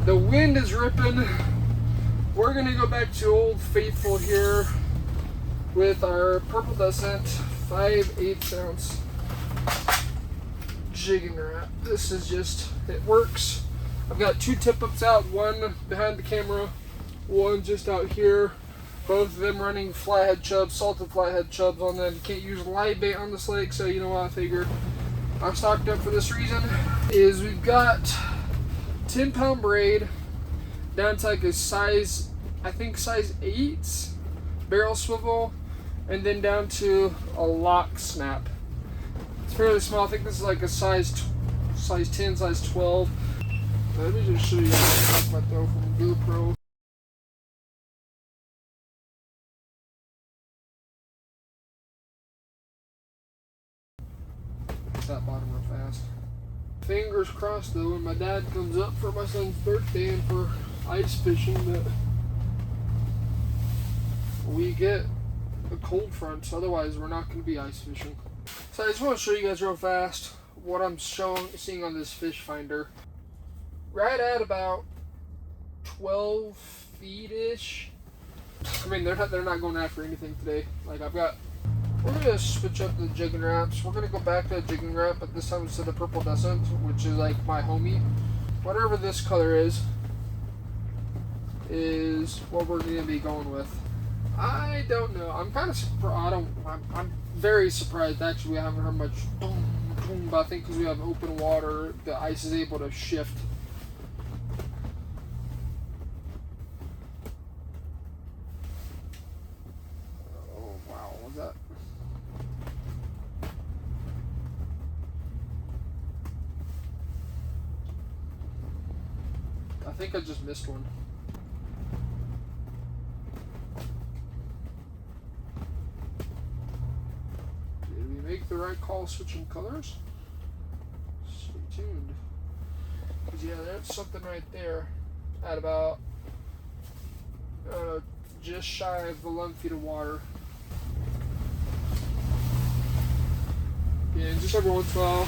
The wind is ripping. We're gonna go back to Old Faithful here with our Purple Descent 5/8 ounce Jigging Rap. This is just, it works. I've got 2 tip-ups out, one behind the camera, one just out here. Both of them running flathead chubs, salted flathead chubs on them. You can't use live bait on this lake, so you know what I figured. I'm stocked up for this reason. Is we've got 10-pound braid down to like a size, I think size 8 barrel swivel, and then down to a lock snap. It's fairly small. I think this is like a size 10, size 12. Let me just show you what I'm talking about though from GoPro. That bottom real fast. Fingers crossed though when my dad comes up for my son's birthday and for ice fishing that we get a cold front, otherwise we're not going to be ice fishing. So I just want to show you guys real fast what I'm seeing on this fish finder. Right at about 12 feet ish. I mean they're not going after anything today. Like we're going to switch up the Jigging Raps. We're going to go back to a Jigging Rap, but this time instead of Purple Descent, which is like my homie. Whatever this color is what we're going to be going with. I don't know. I'm kind of surprised. I'm very surprised actually we haven't heard much boom, boom, but I think because we have open water, the ice is able to shift. Oh, wow. What's that? I think I just missed one. Did we make the right call switching colors? Stay tuned. Because yeah, that's something right there at about, just shy of 11 feet of water. Yeah, just every once in a while,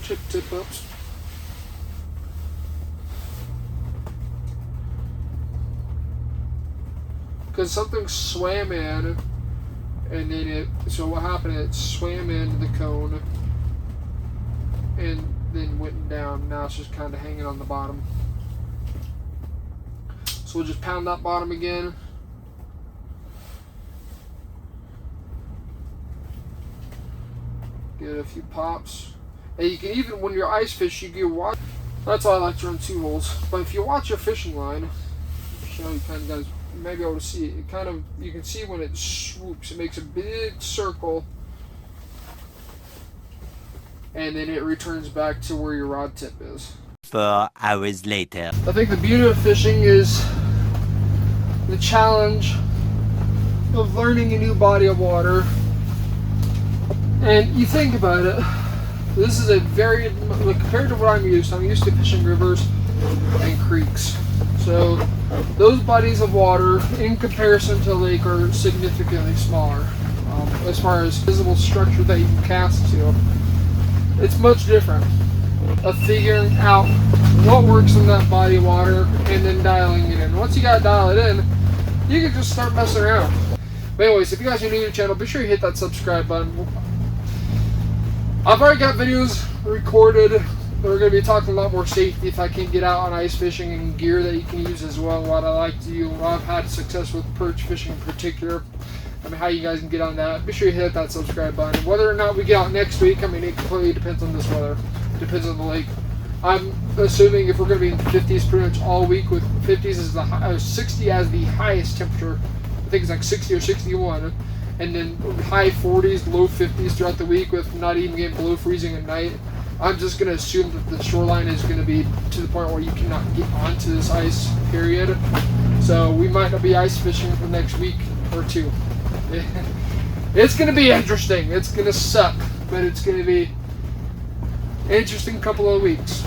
tip ups. Because something swam in, and then so what happened, it swam into the cone, and then went down. Now it's just kind of hanging on the bottom. So we'll just pound that bottom again. Get a few pops. And you can even, when you're ice fish, you can watch. That's why I like to run 2 holes. But if you watch your fishing line, I'll show you kind of guys. You may be able to see it. It kind of, you can see when it swoops, it makes a big circle, and then it returns back to where your rod tip is. 4 hours later. I think the beauty of fishing is the challenge of learning a new body of water. And you think about it, this is a very, like, compared to what I'm used to fishing rivers and creeks. So those bodies of water in comparison to a lake are significantly smaller as far as visible structure that you can cast to. It's much different of figuring out what works in that body of water and then dialing it in. Once you got to dial it in, you can just start messing around. But anyways, if you guys are new to the channel, be sure you hit that subscribe button. I've already got videos recorded. We're going to be talking a lot more safety if I can get out on ice fishing and gear that you can use as well. What I like to do, what I've had success with perch fishing in particular. I mean, how you guys can get on that. Be sure you hit that subscribe button. Whether or not we get out next week, I mean, it completely depends on this weather. It depends on the lake. I'm assuming if we're going to be in 50s pretty much all week, with 50s as the 60 as the highest temperature. I think it's like 60 or 61. And then high 40s, low 50s throughout the week with not even getting below freezing at night. I'm just going to assume that the shoreline is going to be to the point where you cannot get onto this ice, period. So we might not be ice fishing for the next week or 2. It's going to be interesting. It's going to suck, but it's going to be an interesting couple of weeks.